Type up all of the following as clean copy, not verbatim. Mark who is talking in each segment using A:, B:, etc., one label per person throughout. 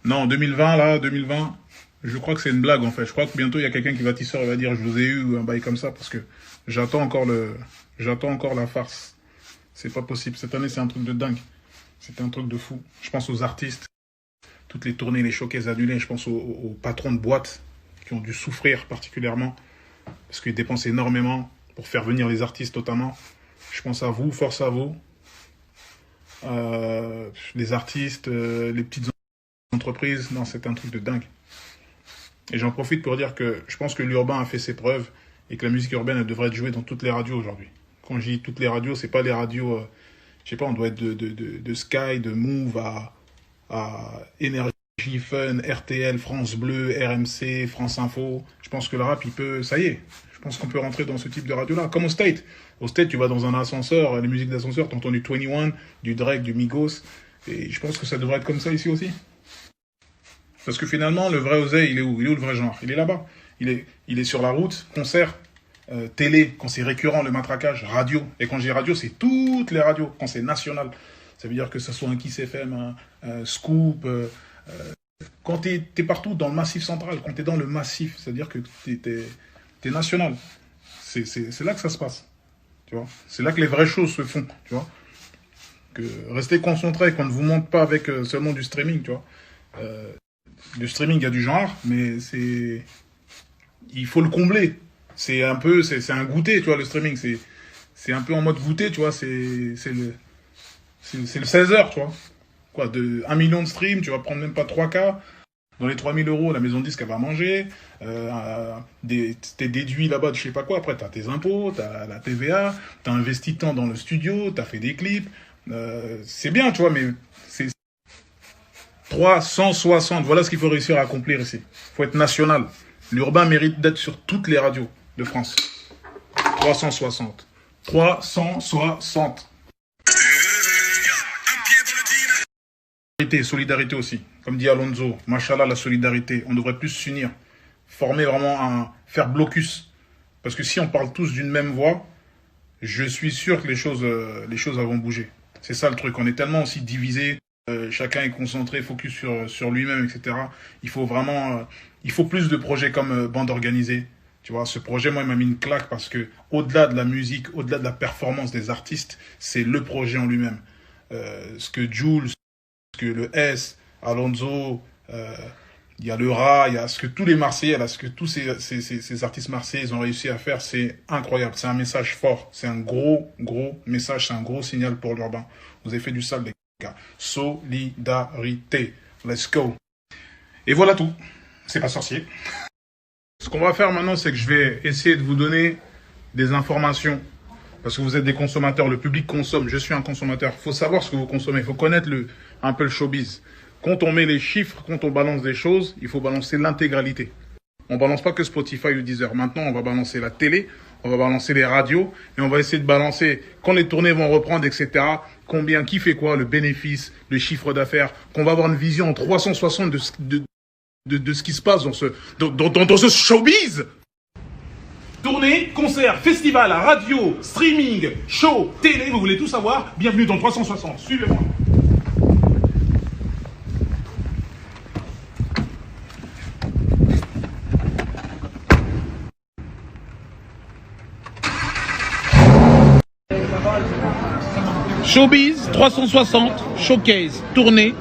A: Non, 2020, là, 2020, je crois que c'est une blague, en fait. Je crois que bientôt, il y a quelqu'un qui va tisser et va dire, je vous ai eu, ou un bail comme ça, parce que j'attends encore j'attends encore la farce. C'est pas possible. Cette année, c'est un truc de dingue. C'était un truc de fou. Je pense aux artistes, toutes les tournées, les showcases annulés. Je pense aux patrons de boîtes qui ont dû souffrir particulièrement, parce qu'ils dépensent énormément pour faire venir les artistes, notamment. Je pense à vous, force à vous. Les artistes, les petites entreprises, non, c'est un truc de dingue. Et j'en profite pour dire que je pense que l'urbain a fait ses preuves et que la musique urbaine, elle devrait être jouée dans toutes les radios aujourd'hui. Quand je dis toutes les radios, c'est pas les radios, je sais pas, on doit être de Sky, de Move à Énergie, Fun, RTL, France Bleu, RMC, France Info. Je pense que le rap, il peut, ça y est, je pense qu'on peut rentrer dans ce type de radio-là. Comme au State. Au State, tu vas dans un ascenseur, les musiques d'ascenseur, t'entends du 21, du Drake, du Migos. Et je pense que ça devrait être comme ça ici aussi. Parce que finalement, le vrai oseille, il est où? Il est où le vrai genre? Il est là-bas. Il est sur la route, concert, télé, quand c'est récurrent, le matraquage, radio. Et quand je dis radio, c'est toutes les radios, quand c'est national. Ça veut dire que ce soit un Kiss FM, un Scoop. Quand t'es partout dans le massif central, quand t'es dans le massif, c'est-à-dire que t'es national. C'est là que ça se passe. Tu vois? C'est là que les vraies choses se font. Tu vois? Que restez concentré, qu'on ne vous montre pas avec seulement du streaming. Tu vois? Le streaming, il y a du genre, mais il faut le combler. C'est un peu, c'est un goûter, tu vois, le streaming. C'est un peu en mode goûter, tu vois. C'est le 16 heures, tu vois. Quoi, de 1 million de streams, tu vas prendre même pas 3K. Dans les 3 000 €, la maison de disque, elle va manger. T'es déduit là-bas de je sais pas quoi. Après, t'as tes impôts, t'as la TVA, t'as investi tant dans le studio, t'as fait des clips. C'est bien, tu vois, mais c'est 360. Voilà ce qu'il faut réussir à accomplir ici. Il faut être national. L'urbain mérite d'être sur toutes les radios de France. 360. 360. Solidarité aussi. Comme dit Alonso, machallah, la solidarité. On devrait plus s'unir. Former vraiment faire blocus. Parce que si on parle tous d'une même voix, je suis sûr que les choses vont bouger. C'est ça le truc. On est tellement aussi divisés. Chacun est concentré, focus sur lui-même, etc. Il faut vraiment, il faut plus de projets comme Bande Organisée. Tu vois, ce projet, moi, il m'a mis une claque parce que au-delà de la musique, au-delà de la performance des artistes, c'est le projet en lui-même. Ce que Jules, ce que le S, Alonso, il y a le Ra, il y a ce que tous les Marseillais, là, ce que tous ces artistes marseillais ils ont réussi à faire, c'est incroyable. C'est un message fort. C'est un gros, gros message. C'est un gros signal pour l'urbain. Vous avez fait du sale, les gars. Solidarité. Let's go. Et voilà tout. C'est pas sorcier. Ce qu'on va faire maintenant, c'est que je vais essayer de vous donner des informations. Parce que vous êtes des consommateurs, le public consomme, je suis un consommateur. Il faut savoir ce que vous consommez, il faut connaître un peu le showbiz. Quand on met les chiffres, quand on balance des choses, il faut balancer l'intégralité. On ne balance pas que Spotify ou Deezer. Maintenant, on va balancer la télé, on va balancer les radios, et on va essayer de balancer, quand les tournées vont reprendre, etc., combien, qui fait quoi, le bénéfice, le chiffre d'affaires, qu'on va avoir une vision en 360 de ce qui se passe dans ce showbiz. Tournée, concert, festival, radio, streaming, show, télé, vous voulez tout savoir? Bienvenue dans 360, suivez-moi. Showbiz 360, showcase, tournée.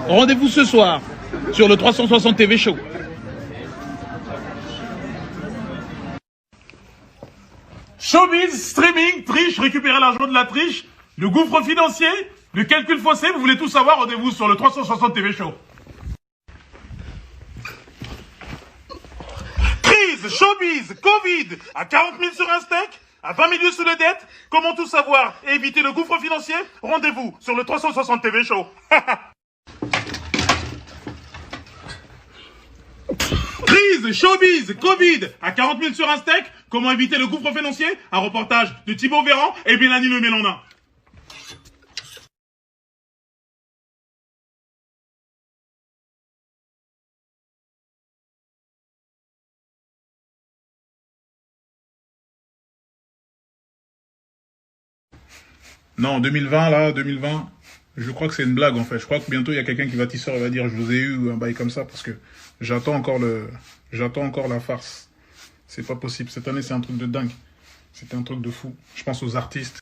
A: Rendez-vous ce soir sur le 360 TV Show. Showbiz, streaming, triche, récupérer l'argent de la triche, le gouffre financier, le calcul faussé, vous voulez tout savoir, rendez-vous sur le 360 TV Show. Crise, showbiz, Covid, à 40 000 sur un steak, à 20 milieux sous les dettes, comment tout savoir et éviter le gouffre financier? Rendez-vous sur le 360 TV Show. Crise, showbiz, Covid, à 40 000 sur un steak, comment éviter le gouffre financier? Un reportage de Thibaut Véran et Mélanie Le Mélandin. Non, 2020, là, 2020, Je crois que c'est une blague en fait. Je crois que bientôt il y a quelqu'un qui va tisser et va dire je vous ai eu ou un bail comme ça parce que j'attends encore la farce. C'est pas possible. Cette année c'est un truc de dingue. C'était un truc de fou. Je pense aux artistes,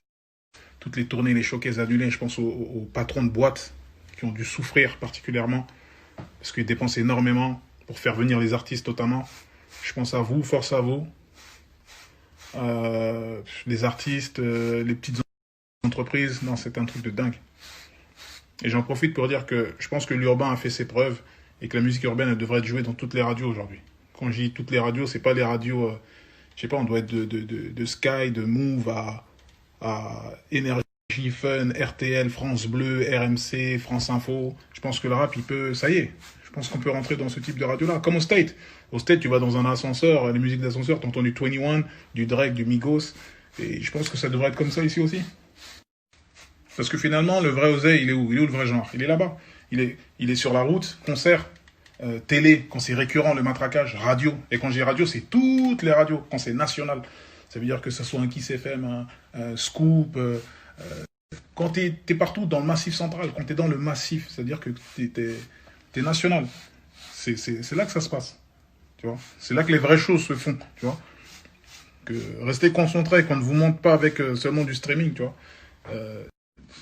A: toutes les tournées, les showcases annulés. Je pense aux patrons de boîtes qui ont dû souffrir particulièrement parce qu'ils dépensent énormément pour faire venir les artistes notamment. Je pense à vous, force à vous. Les artistes, les petites entreprises, non, c'est un truc de dingue. Et j'en profite pour dire que je pense que l'urbain a fait ses preuves et que la musique urbaine, elle devrait être jouée dans toutes les radios aujourd'hui. Quand je dis toutes les radios, c'est pas les radios, je sais pas, on doit être de Sky, de Move à Énergie, Fun, RTL, France Bleu, RMC, France Info. Je pense que le rap, il peut, ça y est, je pense qu'on peut rentrer dans ce type de radio-là, comme au State. Au State, tu vas dans un ascenseur, les musiques d'ascenseur, tu entends du 21, du Drake, du Migos, et je pense que ça devrait être comme ça ici aussi. Parce que finalement, le vrai oseille, il est où? Il est où le vrai genre? Il est là-bas. Il est sur la route, concert, télé, quand c'est récurrent, le matraquage, radio. Et quand je dis radio, c'est toutes les radios, quand c'est national. Ça veut dire que ce soit un Kiss FM, un Scoop. Quand tu es partout dans le massif central, quand tu es dans le massif, c'est-à-dire que tu es national. C'est là que ça se passe. Tu vois, c'est là que les vraies choses se font. Tu vois, que restez concentrés, qu'on ne vous montre pas avec seulement du streaming. Tu vois.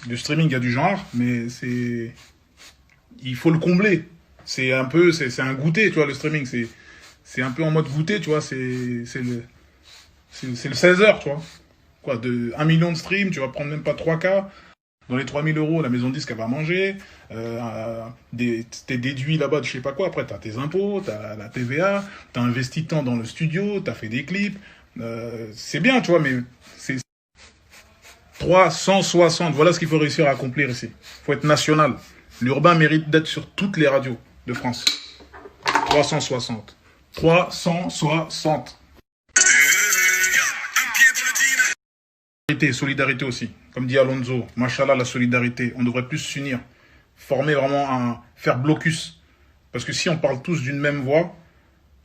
A: Du streaming, il y a du genre, mais il faut le combler. C'est un goûter, tu vois, le streaming. C'est un peu en mode goûter, tu vois. C'est le 16h, tu vois. Quoi, de 1 million de streams, tu vas prendre même pas 3K. Dans les 3000 €, la maison de disque, elle va manger. T'es déduit là-bas de je sais pas quoi. Après, t'as tes impôts, t'as la TVA, t'as investi tant dans le studio, t'as fait des clips. C'est bien, tu vois, mais c'est 360. Voilà ce qu'il faut réussir à accomplir ici. Il faut être national. L'urbain mérite d'être sur toutes les radios de France. 360. 360. Solidarité aussi. Comme dit Alonso, machallah, la solidarité. On devrait plus s'unir. Former vraiment faire blocus. Parce que si on parle tous d'une même voix,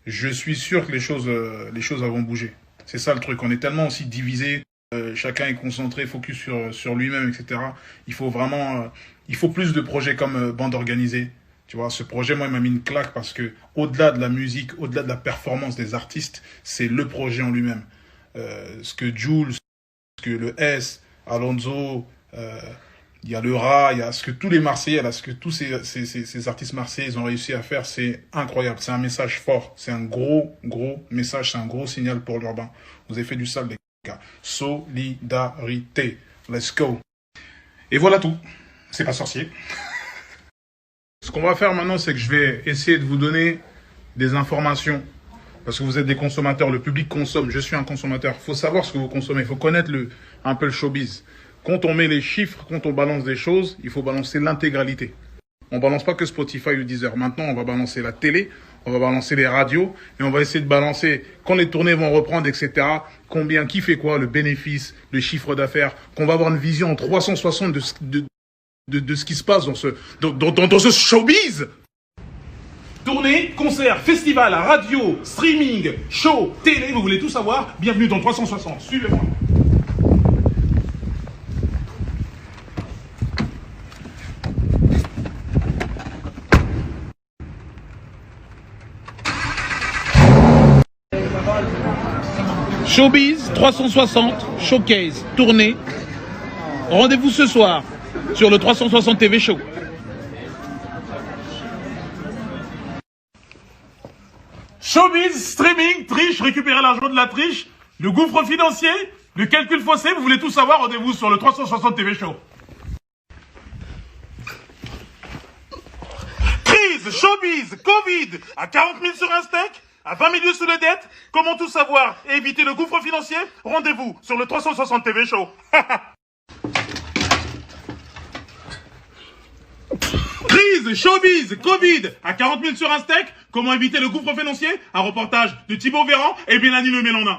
A: je suis sûr que les choses vont bouger. C'est ça le truc. On est tellement aussi divisés. Chacun est concentré, focus sur lui-même, etc. Il faut plus de projets comme Bande Organisée. Tu vois, ce projet, moi, il m'a mis une claque parce que au-delà de la musique, au-delà de la performance des artistes, c'est le projet en lui-même. Ce que Jules, ce que le S, Alonso, il y a le Ra, il y a ce que tous les Marseillais, là, ce que tous ces artistes marseillais ils ont réussi à faire, c'est incroyable. C'est un message fort. C'est un gros message, c'est un gros signal pour l'urbain. Vous avez fait du sale, les gars. Solidarité. Let's go. Et voilà tout. C'est pas sorcier. Ce qu'on va faire maintenant, c'est que je vais essayer de vous donner des informations. Parce que vous êtes des consommateurs, le public consomme, je suis un consommateur. Il faut savoir ce que vous consommez, il faut connaître un peu le showbiz. Quand on met les chiffres, quand on balance des choses, il faut balancer l'intégralité. On ne balance pas que Spotify ou Deezer. Maintenant, on va balancer la télé, on va balancer les radios, et on va essayer de balancer, quand les tournées vont reprendre, etc., combien, qui fait quoi, le bénéfice, le chiffre d'affaires, qu'on va avoir une vision en 360 de ce qui se passe dans ce showbiz. Tournée, concert, festival, radio, streaming, show, télé, vous voulez tout savoir? Bienvenue dans 360, suivez-moi. Showbiz 360, showcase, tournée. Rendez-vous ce soir sur le 360 TV Show. Showbiz, streaming, triche, récupérer l'argent de la triche, le gouffre financier, le calcul faussé, vous voulez tout savoir, rendez-vous sur le 360 TV Show. Crise, showbiz, Covid, à 40 000 sur un steak, à 20 milieux sous les dettes, comment tout savoir et éviter le gouffre financier, rendez-vous sur le 360 TV Show. Crise, showbiz, Covid, à 40 000 sur un steak, comment éviter le gouffre financier, un reportage de Thibaut Véran et Mélanie Le Mélondin.